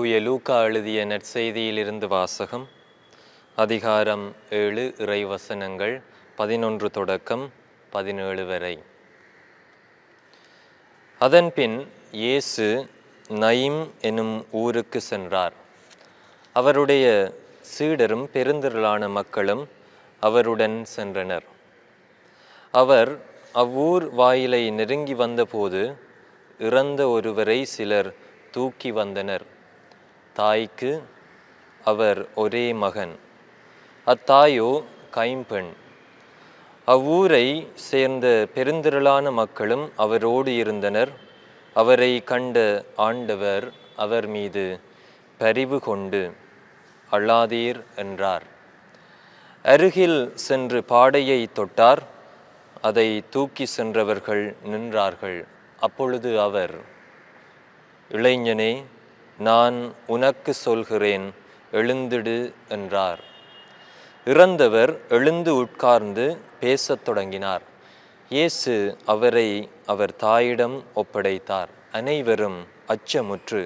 தூய லூக்கா எழுதிய நற்செய்தியிலிருந்து வாசகம். அதிகாரம் 7, இறைவசனங்கள் 11 தொடக்கம் 17 வரை. அதன்பின் இயேசு நயிம் எனும் ஊருக்கு சென்றார். அவருடைய சீடரும் பெருந்திரளான மக்களும் அவருடன் சென்றனர். அவர் அவ்வூர் வாயிலை நெருங்கி வந்தபோது இறந்த ஒருவரை சிலர் தூக்கி வந்தனர். தாய்க்கு அவர் ஒரே மகன், அத்தாயோ கைம்பெண். அவ்வூரை சேர்ந்த பெருந்திரளான மக்களும் அவரோடு இருந்தனர். அவரை கண்ட ஆண்டவர் அவர் மீது பரிவு கொண்டு, அழாதீர் என்றார். அருகில் சென்று பாடையை தொட்டார். அதை தூக்கி சென்றவர்கள் நின்றார்கள். அப்பொழுது அவர், இளைஞனே, நான் உனக்கு சொல்கிறேன், எழுந்திடு என்றார். இறந்தவர் எழுந்து உட்கார்ந்து பேசத் தொடங்கினார். இயேசு அவரை அவர் தாயிடம் ஒப்படைத்தார். அனைவரும் அச்சமுற்று,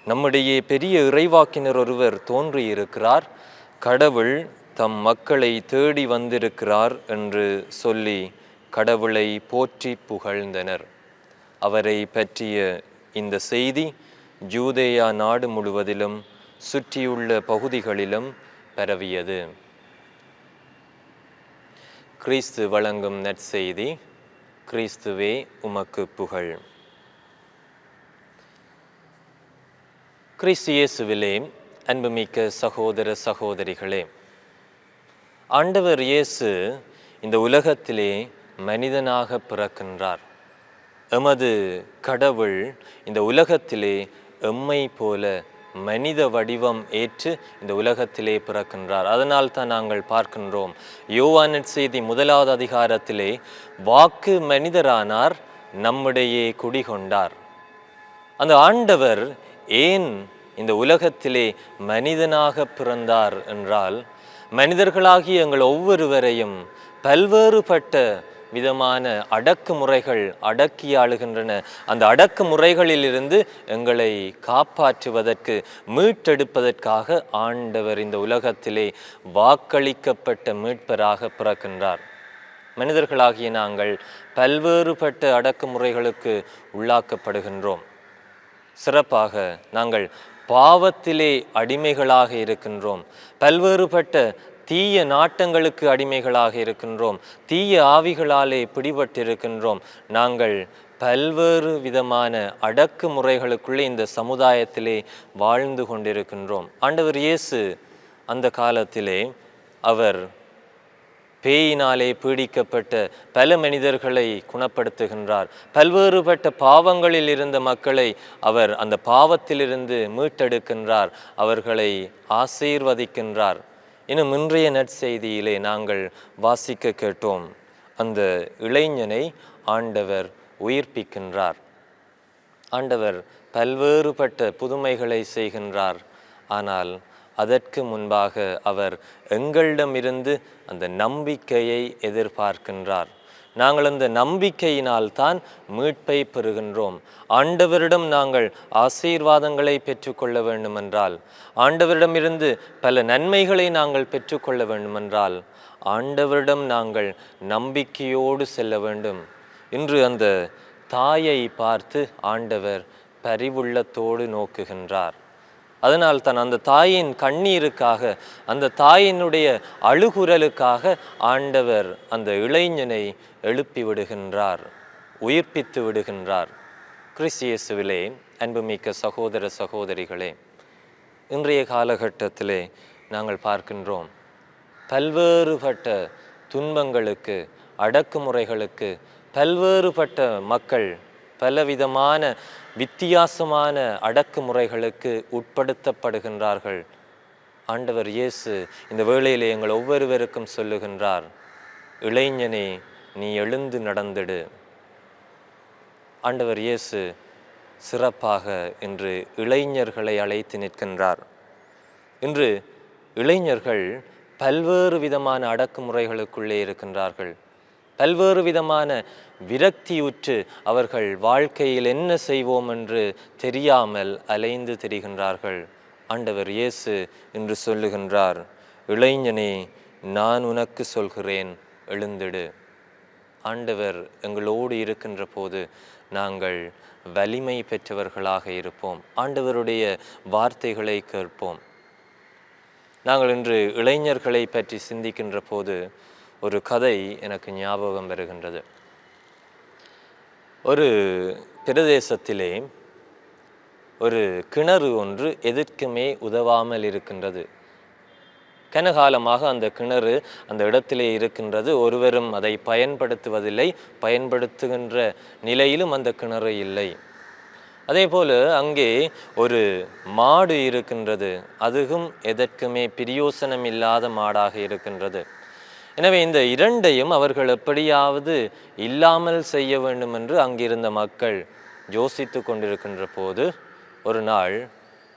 நம்முடைய பெரிய இறைவாக்கினர் ஒருவர் தோன்றியிருக்கிறார், கடவுள் தம் மக்களை தேடி வந்திருக்கிறார் என்று சொல்லி கடவுளை போற்றி புகழ்ந்தனர். அவரை பற்றிய இந்த செய்தி யூதேயா நாடு முழுவதிலும் சுற்றியுள்ள பகுதிகளிலும் பரவியது. கிறிஸ்து வழங்கும் நற்செய்தி. கிறிஸ்துவே உமக்கு புகழ். கிறிஸ்து இயேசுவிலே அன்புமிக்க சகோதர சகோதரிகளே, ஆண்டவர் இயேசு இந்த உலகத்திலே மனிதனாக பிறக்கின்றார். எமது கடவுள் இந்த உலகத்திலே எம்மை போல மனித வடிவம் ஏற்று இந்த உலகத்திலே பிறக்கின்றார். அதனால் தான் நாங்கள் பார்க்கின்றோம், யோவான் நற்செய்தி 1வது அதிகாரத்திலே, வாக்கு மனிதரானார், நம்மிடையே குடிகொண்டார். அந்த ஆண்டவர் ஏன் இந்த உலகத்திலே மனிதனாக பிறந்தார் என்றால், மனிதர்களாகிய எங்கள் ஒவ்வொருவரையும் பல்வேறுபட்ட விதமான அடக்குமுறைகள் அடக்கி ஆளுகின்றன. அந்த அடக்குமுறைகளிலிருந்து எங்களை காப்பாற்றுவதற்கு, மீட்டெடுப்பதற்காக ஆண்டவர் இந்த உலகத்திலே வாக்களிக்கப்பட்ட மீட்பராக பிறக்கின்றார். மனிதர்களாகிய நாங்கள் பல்வேறுபட்ட அடக்குமுறைகளுக்கு உள்ளாக்கப்படுகின்றோம். சிறப்பாக நாங்கள் பாவத்திலே அடிமைகளாக இருக்கின்றோம். பல்வேறுபட்ட தீய நாட்டங்களுக்கு அடிமைகளாக இருக்கின்றோம். தீய ஆவிகளாலே பிடிபட்டிருக்கின்றோம். நாங்கள் பல்வேறு விதமான அடக்குமுறைகளுக்குள்ளே இந்த சமுதாயத்திலே வாழ்ந்து கொண்டிருக்கின்றோம். ஆண்டவர் இயேசு அந்த காலத்திலே அவர் பேயினாலே பீடிக்கப்பட்ட பல மனிதர்களை குணப்படுத்துகின்றார். பல்வேறுபட்ட பாவங்களில் இருந்த மக்களை அவர் அந்த பாவத்திலிருந்து மீட்டெடுக்கின்றார், அவர்களை ஆசீர்வதிக்கின்றார். இன்னும் இன்றைய நற்செய்தியிலே நாங்கள் வாசிக்க கேட்டோம், அந்த இளைஞனை ஆண்டவர் உயிர்ப்பிக்கின்றார். ஆண்டவர் பல்வேறுபட்ட புதுமைகளை செய்கின்றார். ஆனால் அதற்கு முன்பாக அவர் எங்களிடமிருந்து அந்த நம்பிக்கையை எதிர்பார்க்கின்றார். நாங்கள் அந்த நம்பிக்கையினால் தான் மீட்பை பெறுகின்றோம். ஆண்டவரிடம் நாங்கள் ஆசீர்வாதங்களை பெற்றுக்கொள்ள வேண்டுமென்றால், ஆண்டவரிடமிருந்து பல நன்மைகளை நாங்கள் பெற்றுக்கொள்ள வேண்டுமென்றால், ஆண்டவரிடம் நாங்கள் நம்பிக்கையோடு செல்ல வேண்டும். இன்று அந்த தாயை பார்த்து ஆண்டவர் பரிவுள்ளத்தோடு நோக்குகின்றார். அதனால் தான் அந்த தாயின் கண்ணீருக்காக, அந்த தாயினுடைய அழுகுரலுக்காக ஆண்டவர் அந்த இளைஞனை எழுப்பி விடுகின்றார், உயிர்ப்பித்து விடுகின்றார். கிறிஸ்து இயேசுவிலே அன்புமிக்க சகோதர சகோதரிகளே, இன்றைய காலகட்டத்திலே நாங்கள் பார்க்கின்றோம், பல்வேறுபட்ட துன்பங்களுக்கு, அடக்குமுறைகளுக்கு பல்வேறுபட்ட மக்கள் பலவிதமான வித்தியாசமான அடக்குமுறைகளுக்கு உட்படுத்தப்படுகின்றார்கள். ஆண்டவர் இயேசு இந்த வேளையிலே எங்கள் ஒவ்வொருவருக்கும் சொல்லுகின்றார், இளைஞனே, நீ எழுந்து நடந்திடு. ஆண்டவர் இயேசு சிறப்பாக இன்று இளைஞர்களை அழைத்து நிற்கின்றார். இன்று இளைஞர்கள் பல்வேறு விதமான அடக்குமுறைகளுக்குள்ளே இருக்கின்றார்கள். பல்வேறு விதமான விரக்தியுற்று அவர்கள் வாழ்க்கையில் என்ன செய்வோம் என்று தெரியாமல் அலைந்து திரிகின்றார்கள். ஆண்டவர் இயேசு இன்று சொல்லுகின்றார், இளைஞனே, நான் உனக்கு சொல்கிறேன், எழுந்திடு. ஆண்டவர் எங்களோடு இருக்கின்ற போது நாங்கள் வலிமை பெற்றவர்களாக இருப்போம். ஆண்டவருடைய வார்த்தைகளை கேட்போம். நாங்கள் இன்று இளைஞர்களை பற்றி சிந்திக்கின்ற போது ஒரு கதை எனக்கு ஞாபகம் வருகின்றது. ஒரு பிரதேசத்திலே ஒரு கிணறு ஒன்று எதற்குமே உதவாமல் இருக்கின்றது. கனகாலமாக அந்த கிணறு அந்த இடத்திலே இருக்கின்றது. ஒருவரும் அதை பயன்படுத்துவதில்லை. பயன்படுத்துகின்ற நிலையிலும் அந்த கிணறு இல்லை. அதே போல அங்கே ஒரு மாடு இருக்கின்றது. அதுவும் எதற்குமே பிரயோசனம் இல்லாத மாடாக இருக்கின்றது. எனவே இந்த இரண்டையும் அவர்கள் எப்படியாவது இல்லாமல் செய்ய வேண்டும் என்று அங்கிருந்த மக்கள் யோசித்து கொண்டிருக்கின்ற போது ஒரு நாள்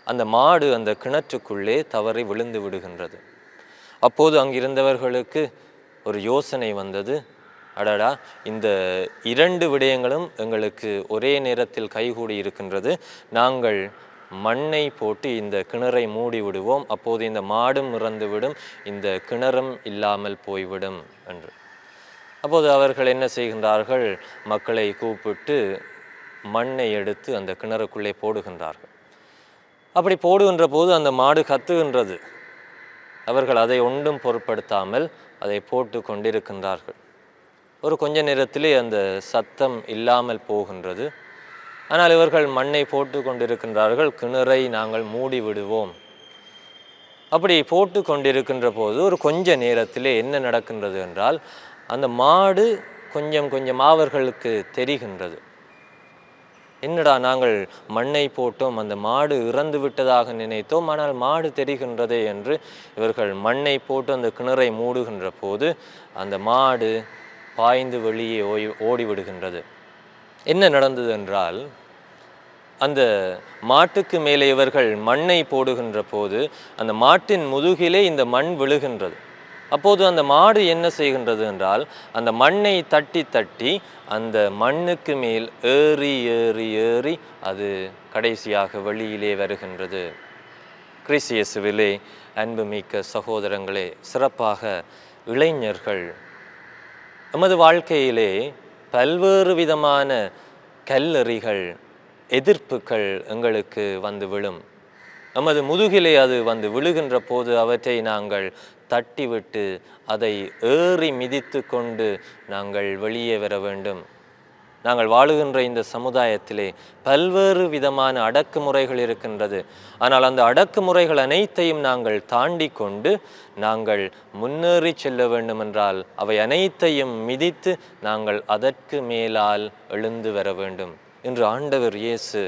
அந்த மாடு அந்த கிணற்றுக்குள்ளே தவறி விழுந்து விடுகின்றது. அப்போது அங்கிருந்தவர்களுக்கு ஒரு யோசனை வந்தது. அடடா, இந்த இரண்டு விடயங்களும் எங்களுக்கு ஒரே நேரத்தில் கைகூடி இருக்கின்றது. நாங்கள் மண்ணை போட்டு இந்த கிணறை மூடி விடுவோம். அப்போது இந்த மாடும் இறந்துவிடும், இந்த கிணறும் இல்லாமல் போய்விடும் என்று. அப்போது அவர்கள் என்ன செய்கின்றார்கள்? மக்களை கூப்பிட்டு மண்ணை எடுத்து அந்த கிணறுக்குள்ளே போடுகின்றார்கள். அப்படி போடுகின்ற போது அந்த மாடு கத்துகின்றது. அவர்கள் அதை ஒன்றும் பொருட்படுத்தாமல் அதை போட்டு கொண்டிருக்கின்றார்கள். ஒரு கொஞ்ச நேரத்திலே அந்த சத்தம் இல்லாமல் போகின்றது. ஆனால் இவர்கள் மண்ணை போட்டு கொண்டிருக்கின்றார்கள். கிணறை நாங்கள் மூடி விடுவோம். அப்படி போட்டு கொண்டிருக்கின்ற போது ஒரு கொஞ்ச நேரத்திலே என்ன நடக்கின்றது என்றால், அந்த மாடு கொஞ்சம் கொஞ்சமாக அவர்களுக்கு தெரிகின்றது. என்னடா, நாங்கள் மண்ணை போட்டோம், அந்த மாடு இறந்து விட்டதாக நினைத்தோம், ஆனால் மாடு தெரிகின்றதே என்று இவர்கள் மண்ணை போட்டு அந்த கிணறை மூடுகின்ற போது அந்த மாடு பாய்ந்து வெளியே ஓடிவிடுகின்றது. என்ன நடந்தது என்றால், அந்த மாட்டுக்கு மேலே இவர்கள் மண்ணை போடுகின்ற போது அந்த மாட்டின் முதுகிலே இந்த மண் விழுகின்றது. அப்போது அந்த மாடு என்ன செய்கின்றது என்றால், அந்த மண்ணை தட்டி தட்டி அந்த மண்ணுக்கு மேல் ஏறி ஏறி ஏறி அது கடைசியாக வெளியிலே வருகின்றது. கிறிஸ்து இயேசுவிலே அன்புமிக்க சகோதரங்களே, சிறப்பாக இளைஞர்கள் எமது வாழ்க்கையிலே பல்வேறு விதமான கல்லறிகள், எதிர்ப்புகள் எங்களுக்கு வந்து விழும். நமது முதுகிலே அது வந்து விழுகின்ற போது அவற்றை நாங்கள் தட்டிவிட்டு அதை ஏறி மிதித்து கொண்டு நாங்கள் வெளியே வர வேண்டும். நாங்கள் வாழுகின்ற இந்த சமுதாயத்திலே பல்வேறு விதமான அடக்குமுறைகள் இருக்கின்றது. ஆனால் அந்த அடக்குமுறைகள் அனைத்தையும் நாங்கள் தாண்டி கொண்டு நாங்கள் முன்னேறி செல்ல வேண்டுமென்றால் அவை அனைத்தையும் மிதித்து நாங்கள் அதற்கு மேலால் எழுந்து வர வேண்டும். இன்று ஆண்டவர் இயேசு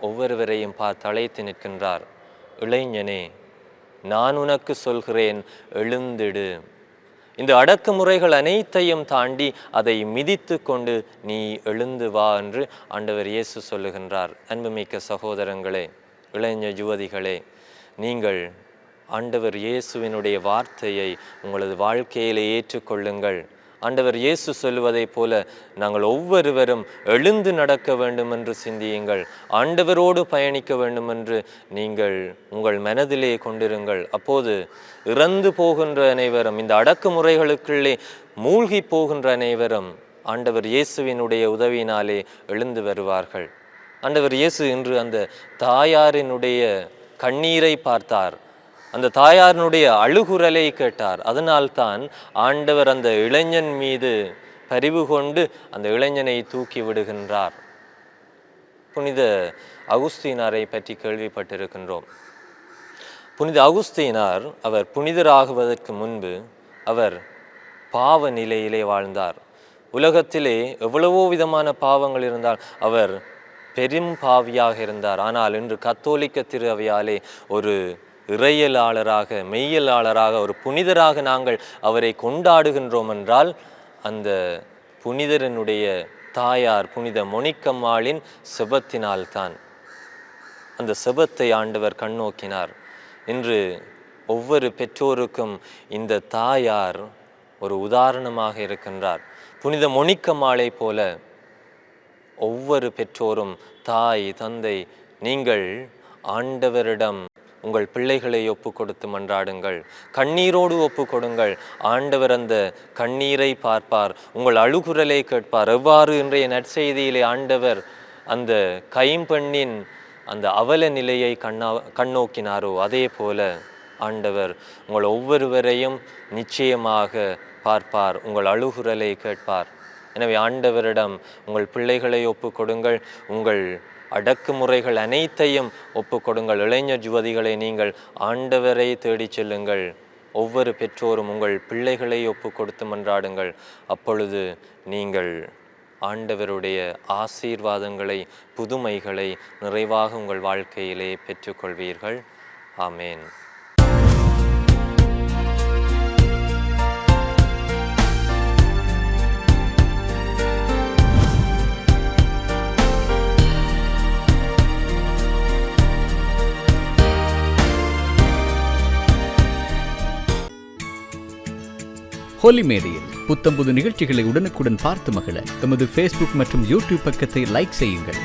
ஒவ்வொருவரையும் பார்த்து அழைத்து நிற்கின்றார். இளைஞனே, நான் உனக்கு சொல்கிறேன், எழுந்திடு. இந்த அடக்குமுறைகள் அனைத்தையும் தாண்டி அதை மிதித்து கொண்டு நீ எழுந்து வா என்று ஆண்டவர் இயேசு சொல்லுகின்றார். அன்புமிக்க சகோதரங்களே, இளைஞ யுவதிகளே, நீங்கள் ஆண்டவர் இயேசுவினுடைய வார்த்தையை உங்களது வாழ்க்கையிலே ஏற்றுக்கொள்ளுங்கள். ஆண்டவர் இயேசு சொல்லுவதை போல நாங்கள் ஒவ்வொருவரும் எழுந்து நடக்க வேண்டும் என்று சிந்தியுங்கள். ஆண்டவரோடு பயணிக்க வேண்டும் என்று நீங்கள் உங்கள் மனதிலே கொண்டிருங்கள். அப்போது இறந்து போகின்ற அனைவரும், இந்த அடக்குமுறைகளுக்குள்ளே மூழ்கி போகின்ற அனைவரும் ஆண்டவர் இயேசுவினுடைய உதவியினாலே எழுந்து வருவார்கள். ஆண்டவர் இயேசு இன்று அந்த தாயாரினுடைய கண்ணீரை பார்த்தார். அந்த தாயாரினுடைய அழுகுரலை கேட்டார். அதனால்தான் ஆண்டவர் அந்த இளைஞன் மீது பரிவு கொண்டு அந்த இளைஞனை தூக்கி விடுகின்றார். புனித அகுஸ்தீனாரை பற்றி கேள்விப்பட்டிருக்கின்றோம். புனித அகுஸ்தீனார் அவர் புனிதராகுவதற்கு முன்பு அவர் பாவ நிலையிலே வாழ்ந்தார். உலகத்திலே எவ்வளவோ விதமான பாவங்கள் இருந்தால் அவர் பெரும் பாவியாக இருந்தார். ஆனால் இன்று கத்தோலிக்க திரு அவையாலே ஒரு இறையலாளராக, மெய்யலாளராக, ஒரு புனிதராக நாங்கள் அவரை கொண்டாடுகின்றோம் என்றால் அந்த புனிதரனுடைய தாயார் புனித மொனிக்கம்மாளின் செபத்தினால்தான். அந்த செபத்தை ஆண்டவர் கண்ணோக்கினார். இன்று ஒவ்வொரு பெற்றோருக்கும் இந்த தாயார் ஒரு உதாரணமாக இருக்கின்றார். புனித மொனிக்கம்மாளை போல ஒவ்வொரு பெற்றோரும், தாய் தந்தை, நீங்கள் ஆண்டவரிடம் உங்கள் பிள்ளைகளை ஒப்பு கொடுத்து மன்றாடுங்கள், கண்ணீரோடு ஒப்பு கொடுங்கள். ஆண்டவர் அந்த கண்ணீரை பார்ப்பார், உங்கள் அழுகுரலை கேட்பார். எவ்வாறு இன்றைய நற்செய்தியிலே ஆண்டவர் அந்த கைம்பெண்ணின் அந்த அவல நிலையை கண்ணோக்கினாரோ அதே போல ஆண்டவர் உங்கள் ஒவ்வொருவரையும் நிச்சயமாக பார்ப்பார், உங்கள் அழுகுரலை கேட்பார். எனவே ஆண்டவரிடம் உங்கள் பிள்ளைகளை ஒப்பு கொடுங்கள், உங்கள் அடக்குமுறைகள் அனைத்தையும் ஒப்பு கொடுங்கள். இளைஞர் யுவதிகளை நீங்கள் ஆண்டவரை தேடி செல்லுங்கள். ஒவ்வொரு பெற்றோரும் உங்கள் பிள்ளைகளை ஒப்பு கொடுத்து மன்றாடுங்கள். அப்பொழுது நீங்கள் ஆண்டவருடைய ஆசீர்வாதங்களை, புதுமைகளை நிறைவாக உங்கள் வாழ்க்கையிலே பெற்றுக்கொள்வீர்கள். ஆமேன். ஹோலி மேடையில் புத்தம்புது நிகழ்ச்சிகளை உடனுக்குடன் பார்த்து மகிழ எமது ஃபேஸ்புக் மற்றும் யூடியூப் பக்கத்தை லைக் செய்யுங்கள்.